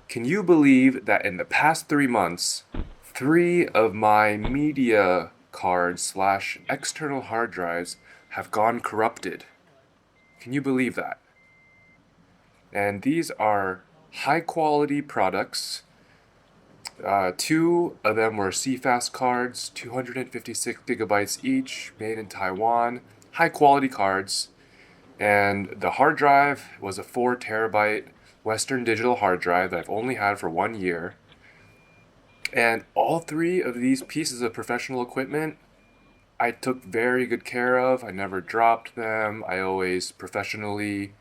Can you believe that in the past 3 months, three of my media cards slash external hard drives have gone corrupted? Can you believe that? And these are high quality products. Two of them were CFast cards, 256 gigabytes each, made in Taiwan. High quality cards. And the hard drive was a 4 terabyte Western Digital hard drive that I've only had for 1 year. And all three of these pieces of professional equipment I took very good care of. I never dropped them. I always professionally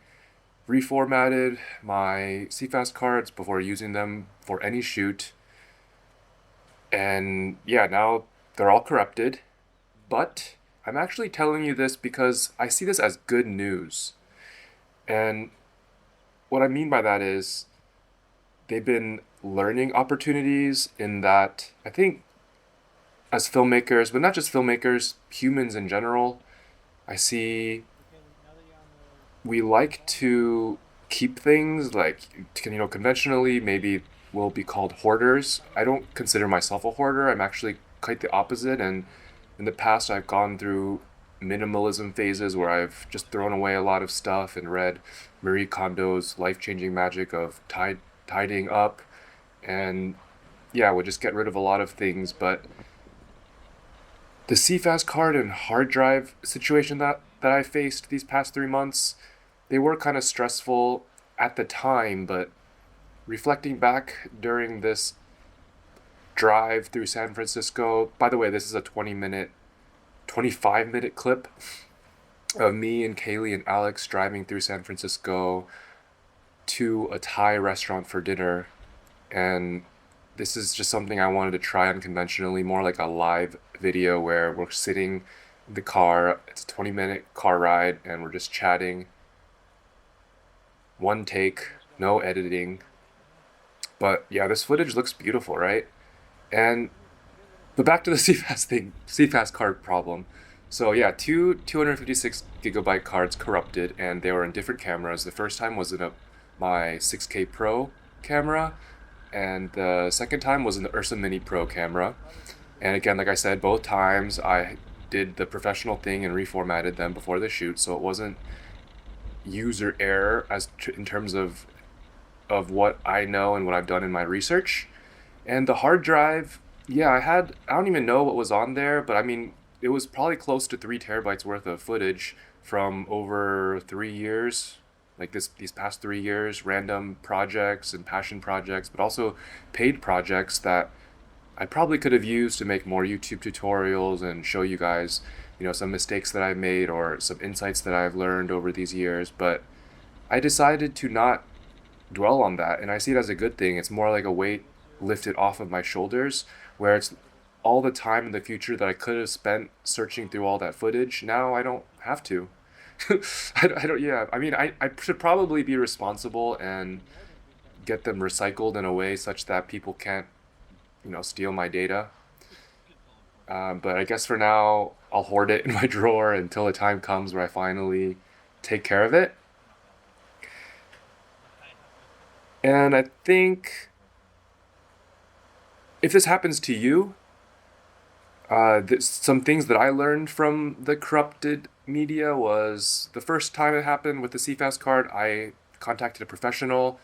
reformatted my CFast cards before using them for any shoot. And yeah, now they're all corrupted. But I'm actually telling you this because I see this as good news. And what I mean by that is they've been learning opportunities in that I think as filmmakers, but not just filmmakers, humans in general, I see we like to keep things like, conventionally, maybe we'll be called hoarders. I don't consider myself a hoarder. I'm actually quite the opposite. And in the past, I've gone through minimalism phases where I've just thrown away a lot of stuff and read Marie Kondo's life-changing magic of tidying up. And yeah, we'll just get rid of a lot of things. But the CFast card and hard drive situation that I faced these past 3 months, they were kind of stressful at the time, but reflecting back during this drive through San Francisco, by the way, this is a 25-minute clip of me and Kaley and Alex driving through San Francisco to a Thai restaurant for dinner. And this is just something I wanted to try unconventionally, more like a live video where we're sitting in the car. It's a 20-minute car ride and we're just chatting. One take, no editing. But yeah, this footage looks beautiful, right? And but back to the CFast thing, CFast card problem. So yeah, two 256 gigabyte cards corrupted, and they were in different cameras. The first time was in my 6K Pro camera, and the second time was in the Ursa Mini Pro camera. And again, like I said, both times I did the professional thing and reformatted them before the shoot, so it wasn't user error in terms of what I know and what I've done in my research. And the hard drive, yeah, I don't even know what was on there, but I mean, it was probably close to 3 terabytes worth of footage from over 3 years, like these past 3 years, random projects and passion projects, but also paid projects that I probably could have used to make more YouTube tutorials and show you guys, some mistakes that I've made or some insights that I've learned over these years. But I decided to not dwell on that, and I see it as a good thing. It's more like a weight lifted off of my shoulders, where it's all the time in the future that I could have spent searching through all that footage. Now I don't have to. I don't, yeah, I mean, I should probably be responsible and get them recycled in a way such that people can't, steal my data. But I guess for now, I'll hoard it in my drawer until the time comes where I finally take care of it. And I think if this happens to you, some things that I learned from the corrupted media was the first time it happened with the CFast card, I contacted a professional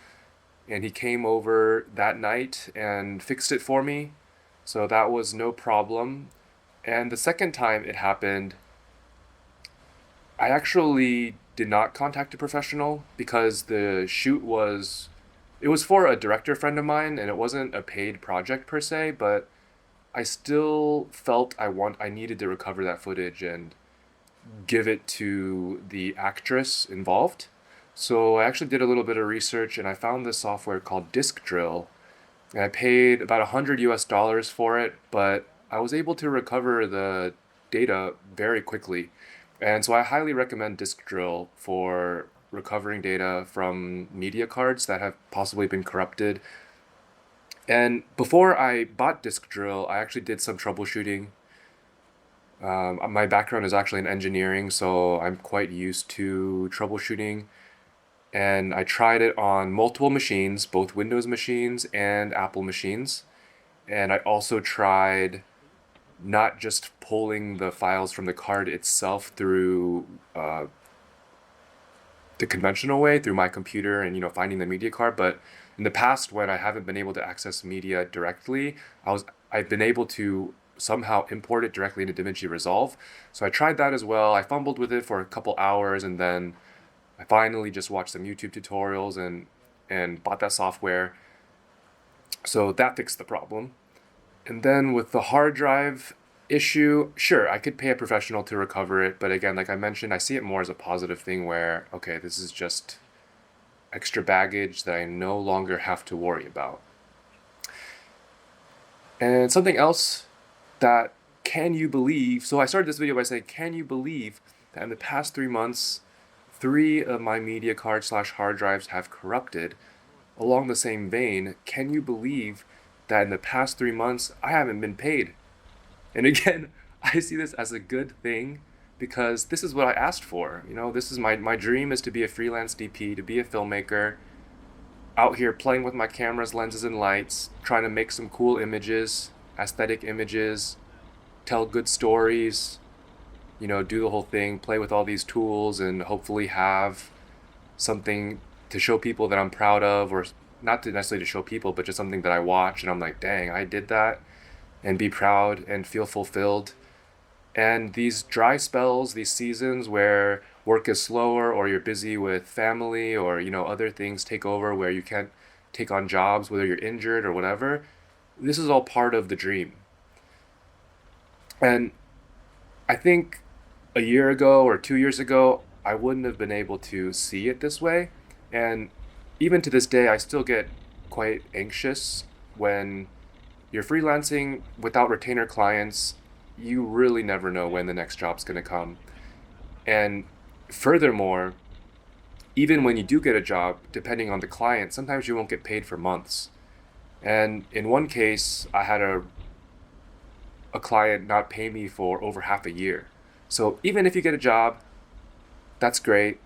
and he came over that night and fixed it for me. So that was no problem. And the second time it happened, I actually did not contact a professional because it was for a director friend of mine and it wasn't a paid project per se, but I still felt I needed to recover that footage and give it to the actress involved. So I actually did a little bit of research and I found this software called Disk Drill. And I paid about $100 for it, but I was able to recover the data very quickly. And so I highly recommend Disk Drill for recovering data from media cards that have possibly been corrupted. And before I bought Disk Drill, I actually did some troubleshooting. My background is actually in engineering, so I'm quite used to troubleshooting and I tried it on multiple machines, both Windows machines and Apple machines. And I also tried not just pulling the files from the card itself through the conventional way, through my computer and finding the media card, but in the past when I haven't been able to access media directly, I've been able to somehow import it directly into Davinci Resolve. So I tried that as well. I fumbled with it for a couple hours, and then I finally just watched some YouTube tutorials and bought that software. So that fixed the problem. And then with the hard drive issue, sure, I could pay a professional to recover it, but again, like I mentioned, I see it more as a positive thing where, okay, this is just extra baggage that I no longer have to worry about. And something else that, can you believe, so I started this video by saying, can you believe that in the past 3 months, 3 of my media cards / hard drives have corrupted? Along the same vein, can you believe that in the past 3 months, I haven't been paid? And again, I see this as a good thing because this is what I asked for. This is my dream, is to be a freelance DP, to be a filmmaker, out here playing with my cameras, lenses, and lights, trying to make some cool images, aesthetic images, tell good stories, do the whole thing, play with all these tools, and hopefully have something to show people that I'm proud of, or not to necessarily to show people, but just something that I watch and I'm like, dang, I did that, and be proud and feel fulfilled. And these dry spells, these seasons where work is slower, or you're busy with family, or other things take over where you can't take on jobs, whether you're injured or whatever, this is all part of the dream. And I think a year ago or 2 years ago, I wouldn't have been able to see it this way. And even to this day, I still get quite anxious when you're freelancing without retainer clients. You really never know when the next job's going to come. And furthermore, even when you do get a job, depending on the client, sometimes you won't get paid for months. And in one case, I had a client not pay me for over half a year. So even if you get a job, that's great.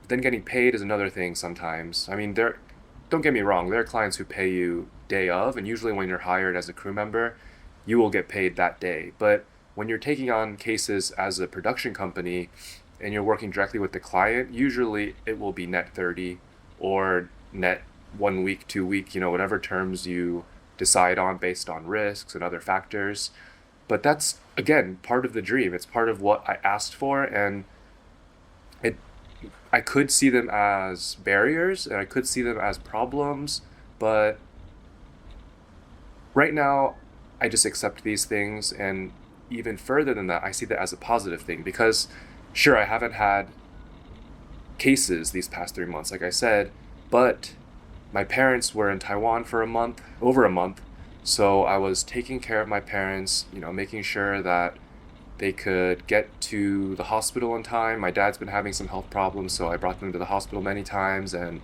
Then getting paid is another thing sometimes. I mean, don't get me wrong, there are clients who pay you day of, and usually when you're hired as a crew member, you will get paid that day. But when you're taking on cases as a production company and you're working directly with the client, usually it will be net 30 or net 1 week, 2 week, whatever terms you decide on based on risks and other factors. But that's, again, part of the dream. It's part of what I asked for, and I could see them as barriers and I could see them as problems, but right now I just accept these things, and even further than that, I see that as a positive thing because, sure, I haven't had cases these past 3 months, like I said, but my parents were in Taiwan for over a month, so I was taking care of my parents, making sure that they could get to the hospital in time. My dad's been having some health problems, so I brought them to the hospital many times, and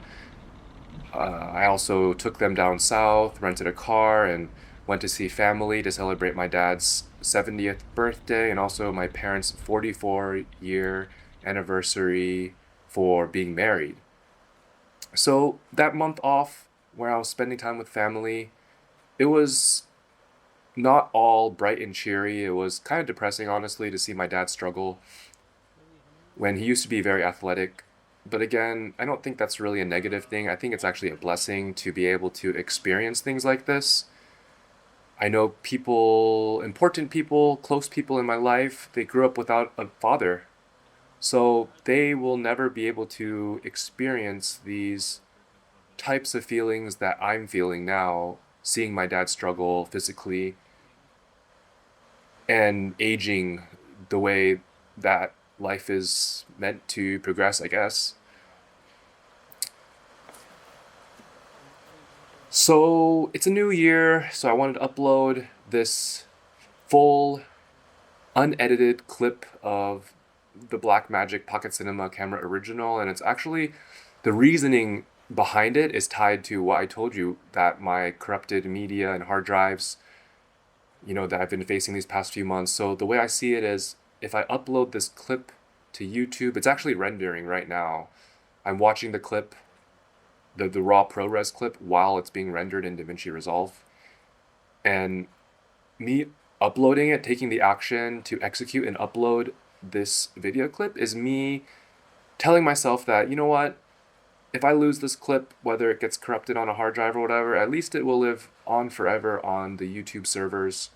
I also took them down south, rented a car, and went to see family to celebrate my dad's 70th birthday and also my parents' 44-year anniversary for being married. So that month off where I was spending time with family, it was not all bright and cheery. It was kind of depressing, honestly, to see my dad struggle when he used to be very athletic. But again, I don't think that's really a negative thing. I think it's actually a blessing to be able to experience things like this. I know people, important people, close people in my life, they grew up without a father. So they will never be able to experience these types of feelings that I'm feeling now, seeing my dad struggle physically and aging the way that life is meant to progress, I guess. So it's a new year, so I wanted to upload this full, unedited clip of the Blackmagic Pocket Cinema Camera Original, and it's actually, the reasoning behind it is tied to what I told you, that my corrupted media and hard drives, that I've been facing these past few months. So the way I see it is, if I upload this clip to YouTube, it's actually rendering right now. I'm watching the clip the raw ProRes clip while it's being rendered in Davinci Resolve. And me uploading it, taking the action to execute and upload this video clip is me telling myself that, you know what, if I lose this clip, whether it gets corrupted on a hard drive or whatever, at least it will live on forever on the YouTube servers.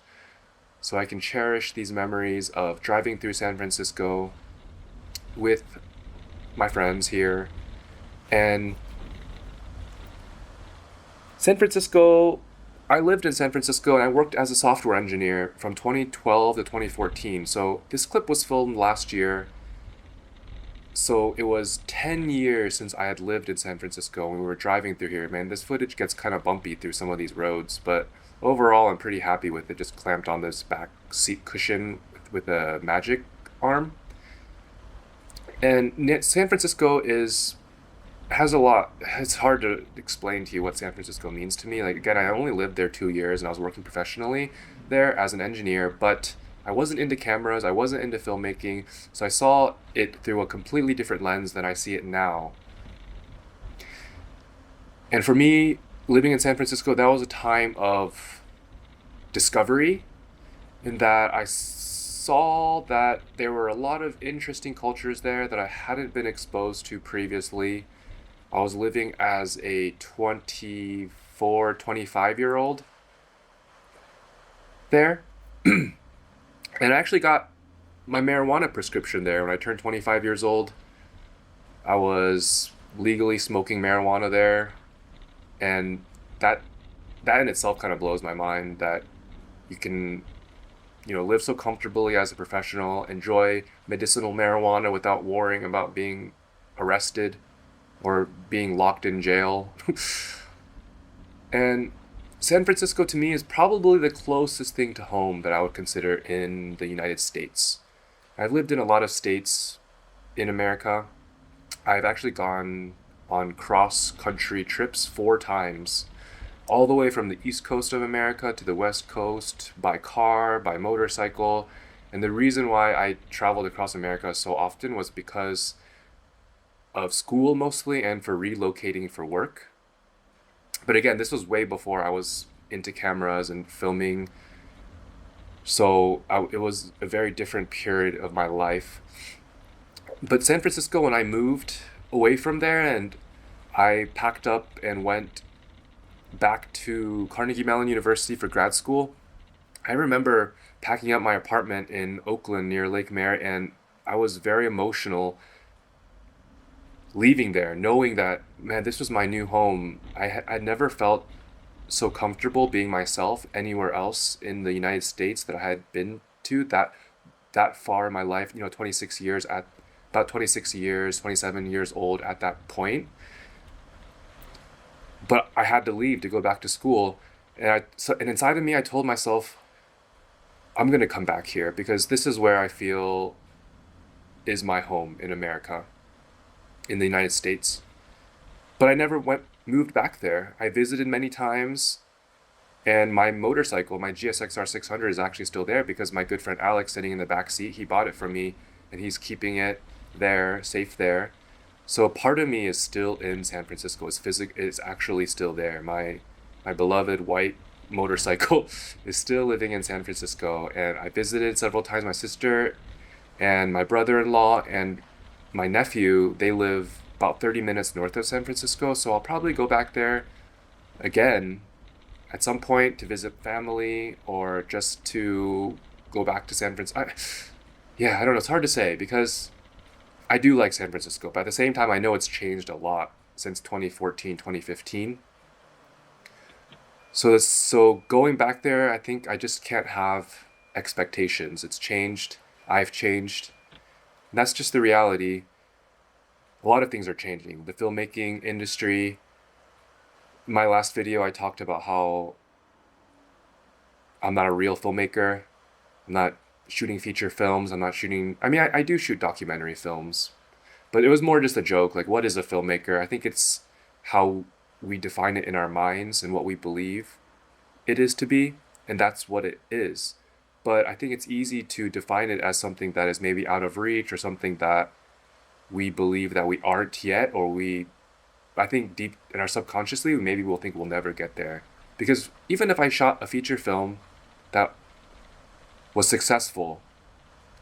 So I can cherish these memories of driving through San Francisco with my friends here. And San Francisco, I lived in San Francisco and I worked as a software engineer from 2012 to 2014. So this clip was filmed last year. So it was 10 years since I had lived in San Francisco when we were driving through here. Man, this footage gets kind of bumpy through some of these roads, but overall I'm pretty happy with it. Just clamped on this back seat cushion with a magic arm. And San Francisco has a lot. It's hard to explain to you what San Francisco means to me. Like, again, I only lived there 2 years and I was working professionally there as an engineer, but I wasn't into cameras, I wasn't into filmmaking, so I saw it through a completely different lens than I see it now. And for me, living in San Francisco, that was a time of discovery, in that I saw that there were a lot of interesting cultures there that I hadn't been exposed to previously. I was living as a 24, 25-year-old there. And I actually got my marijuana prescription there when I turned 25 years old. I was legally smoking marijuana there, and that in itself kind of blows my mind, that you can, live so comfortably as a professional, enjoy medicinal marijuana without worrying about being arrested or being locked in jail. And San Francisco to me is probably the closest thing to home that I would consider in the United States. I've lived in a lot of states in America. I've actually gone on cross-country trips 4 times, all the way from the East Coast of America to the West Coast, by car, by motorcycle. And the reason why I traveled across America so often was because of school mostly, and for relocating for work. But again, this was way before I was into cameras and filming. So it was a very different period of my life. But San Francisco, when I moved away from there and I packed up and went back to Carnegie Mellon University for grad school, I remember packing up my apartment in Oakland near Lake Merritt, and I was very emotional leaving there, knowing that, man, this was my new home. I'd never felt so comfortable being myself anywhere else in the United States that I had been to that far in my life. 26 years, 27 years old at that point. But I had to leave to go back to school, and inside of me, I told myself, I'm gonna come back here because this is where I feel is my home in America, in the United States. But I never moved back there. I visited many times, and my motorcycle, my GSXR 600, is actually still there because my good friend Alex, sitting in the back seat, he bought it from me, and he's keeping it there, safe there. So a part of me is still in San Francisco. It's actually still there. My beloved white motorcycle is still living in San Francisco, and I visited several times. My sister and my brother-in-law and my nephew, they live about 30 minutes north of San Francisco, so I'll probably go back there again at some point to visit family or just to go back to San Francisco. I don't know. It's hard to say because I do like San Francisco, but at the same time, I know it's changed a lot since 2014, 2015. So going back there, I think I just can't have expectations. It's changed. I've changed. And that's just the reality. A lot of things are changing. The filmmaking industry. In my last video, I talked about how I'm not a real filmmaker. I'm not shooting feature films. I do shoot documentary films, but it was more just a joke. Like, what is a filmmaker? I think it's how we define it in our minds and what we believe it is to be, and that's what it is. But I think it's easy to define it as something that is maybe out of reach or something that we believe that we aren't yet, or we I think deep in our subconsciously, maybe we'll think we'll never get there. Because even if I shot a feature film that was successful,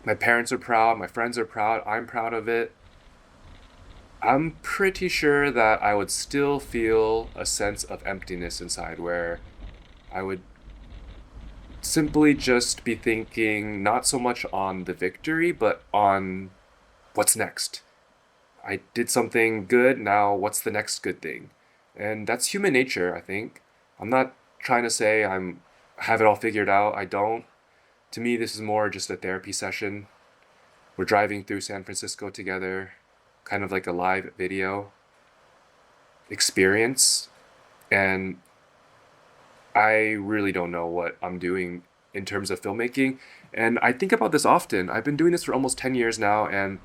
my parents are proud, my friends are proud, I'm proud of it, I'm pretty sure that I would still feel a sense of emptiness inside where I would simply just be thinking not so much on the victory, but on what's next. I did something good, now what's the next good thing? And that's human nature, I think. I'm not trying to say have it all figured out. I don't. To me, this is more just a therapy session. We're driving through San Francisco together, kind of like a live video experience. And I really don't know what I'm doing in terms of filmmaking. And I think about this often. I've been doing this for almost 10 years now, and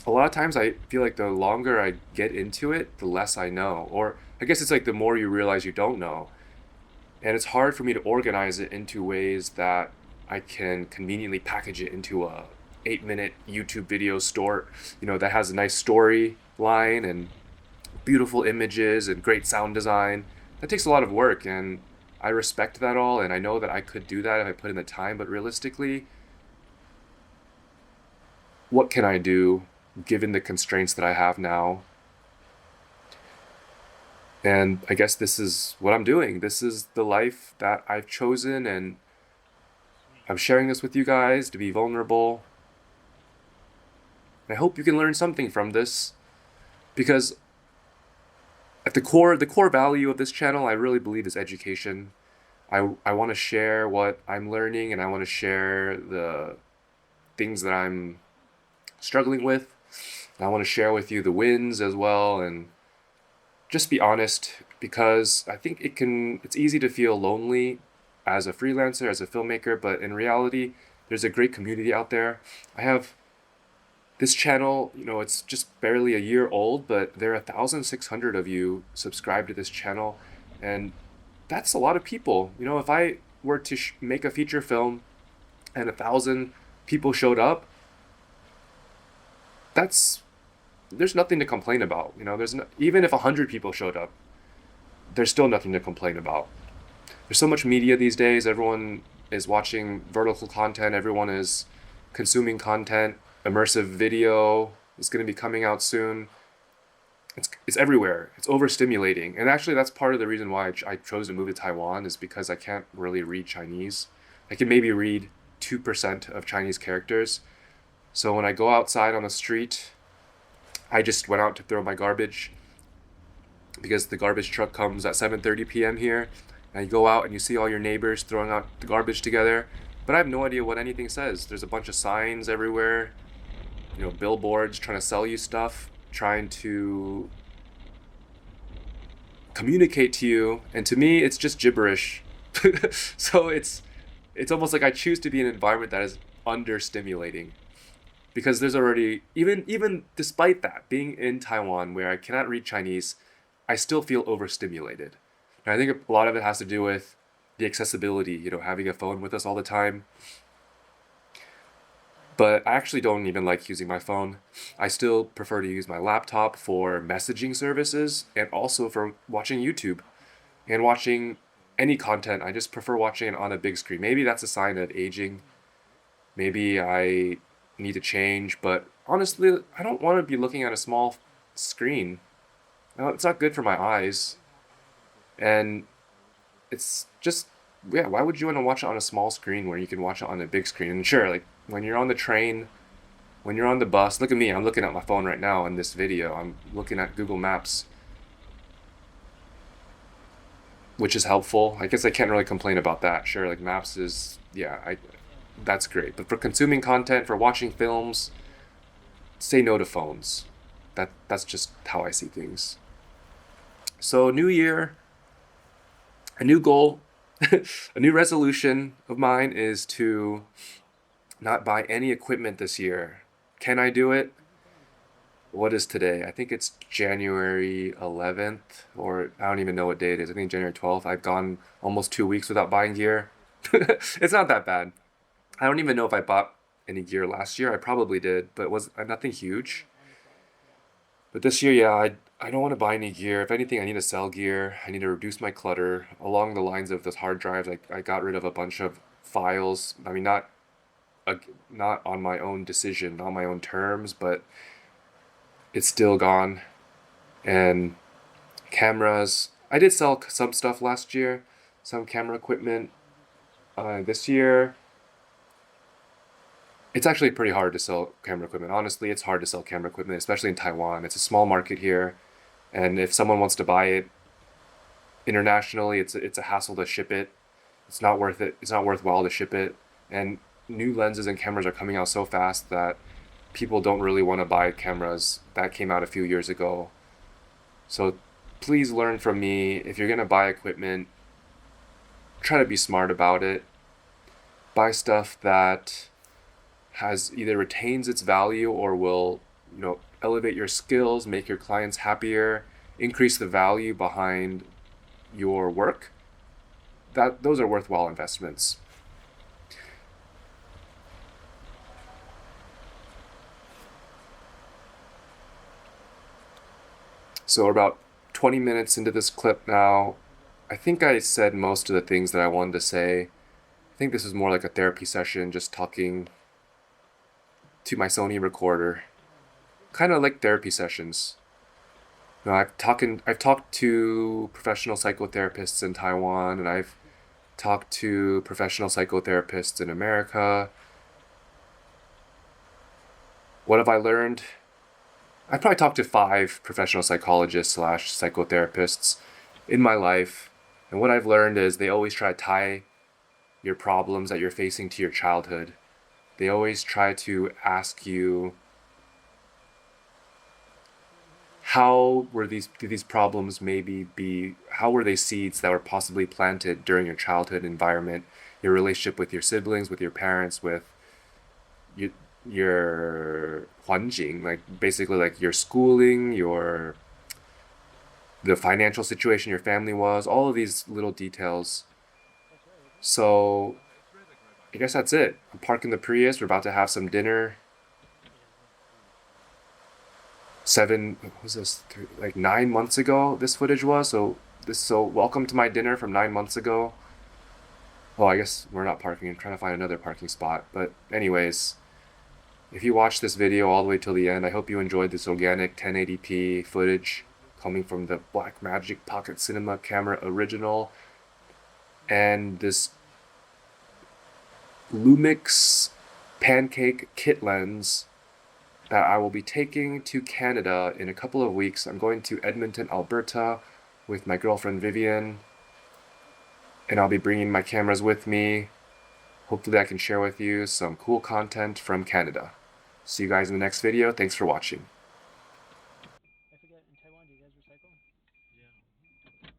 a lot of times I feel like the longer I get into it, the less I know. Or I guess it's like the more you realize you don't know. And it's hard for me to organize it into ways that I can conveniently package it into a 8-minute YouTube video store, that has a nice story line and beautiful images and great sound design. That takes a lot of work, and I respect that all, and I know that I could do that if I put in the time, but realistically, what can I do given the constraints that I have now? And I guess this is what I'm doing. This is the life that I've chosen, and I'm sharing this with you guys to be vulnerable. I hope you can learn something from this, because at the core value of this channel, I really believe is education. I want to share what I'm learning, and I want to share the things that I'm struggling with. And I want to share with you the wins as well, and just be honest, because I think it's easy to feel lonely as a freelancer, as a filmmaker, but in reality, there's a great community out there. I have this channel, it's just barely a year old, but there are 1,600 of you subscribed to this channel, and that's a lot of people. If I were to make a feature film and 1,000 people showed up, there's nothing to complain about. Even if 100 people showed up, there's still nothing to complain about. There's so much media these days. Everyone is watching vertical content. Everyone is consuming content. Immersive video is going to be coming out soon. It's everywhere. It's overstimulating. And actually, that's part of the reason why I chose to move to Taiwan, is because I can't really read Chinese. I can maybe read 2% of Chinese characters. So when I go outside on the street, I just went out to throw my garbage, because the garbage truck comes at 7:30 p.m. here. And you go out and you see all your neighbors throwing out the garbage together. But I have no idea what anything says. There's a bunch of signs everywhere, billboards trying to sell you stuff, trying to communicate to you. And to me, it's just gibberish. So it's almost like I choose to be in an environment that is understimulating. Because there's already, even despite that, being in Taiwan where I cannot read Chinese, I still feel overstimulated. And I think a lot of it has to do with the accessibility, having a phone with us all the time. But I actually don't even like using my phone. I still prefer to use my laptop for messaging services, and also for watching YouTube and watching any content. I just prefer watching it on a big screen. Maybe that's a sign of aging. Maybe I need to change, but honestly, I don't want to be looking at a small screen. It's not good for my eyes. And it's just, why would you want to watch it on a small screen where you can watch it on a big screen? And sure, like when you're on the train, when you're on the bus, look at me, I'm looking at my phone right now in this video. I'm looking at Google Maps, which is helpful. I guess I can't really complain about that. Sure, like Maps is, that's great. But for consuming content, for watching films, say no to phones. That's just how I see things. So new year, a new goal, a new resolution of mine is to not buy any equipment this year. Can I do it? What is today? I think it's January 11th, or I don't even know what day it is. I think January 12th. I've gone almost 2 weeks without buying gear. It's not that bad. I don't even know if I bought any gear last year. I probably did, but it was nothing huge. But this year, I don't want to buy any gear. If anything, I need to sell gear. I need to reduce my clutter. Along the lines of those hard drives, I got rid of a bunch of files. I mean, uh, not on my own decision, on my own terms, but it's still gone. And cameras, I did sell some stuff last year, some camera equipment. This year, it's actually pretty hard to sell camera equipment. Honestly, it's hard to sell camera equipment, especially in Taiwan. It's a small market here, and if someone wants to buy it internationally, it's a hassle to ship it. It's not worth it. It's not worthwhile to ship it. And new lenses and cameras are coming out so fast that people don't really want to buy cameras that came out a few years ago. So please learn from me. If you're gonna buy equipment, try to be smart about it. Buy stuff that has either retains its value or will, elevate your skills, make your clients happier, increase the value behind your work. Those are worthwhile investments. So we're about 20 minutes into this clip now. I think I said most of the things that I wanted to say. I think this is more like a therapy session, just talking to my Sony recorder. Kind of like therapy sessions. I've talked to professional psychotherapists in Taiwan, and I've talked to professional psychotherapists in America. What have I learned? I've probably talked to 5 professional psychologists / psychotherapists in my life, and what I've learned is they always try to tie your problems that you're facing to your childhood. They always try to ask you, how were these problems how were they seeds that were possibly planted during your childhood environment, your relationship with your siblings, with your parents, with your 环境, like basically like your schooling, the financial situation your family was, all of these little details. So I guess that's it. I'm parking the Prius. We're about to have some dinner. 9 months ago this footage was. So welcome to my dinner from 9 months ago. Well, I guess we're not parking. I'm trying to find another parking spot. But anyways, if you watched this video all the way till the end, I hope you enjoyed this organic 1080p footage coming from the Blackmagic Pocket Cinema Camera Original and this lumix pancake kit lens that I will be taking to Canada in a couple of weeks. I'm going to Edmonton, Alberta with my girlfriend Vivian, and I'll be bringing my cameras with me. Hopefully I can share with you some cool content from Canada. See you guys in the next video. Thanks for watching. I forget, in Taiwan, do you guys recycle? Yeah.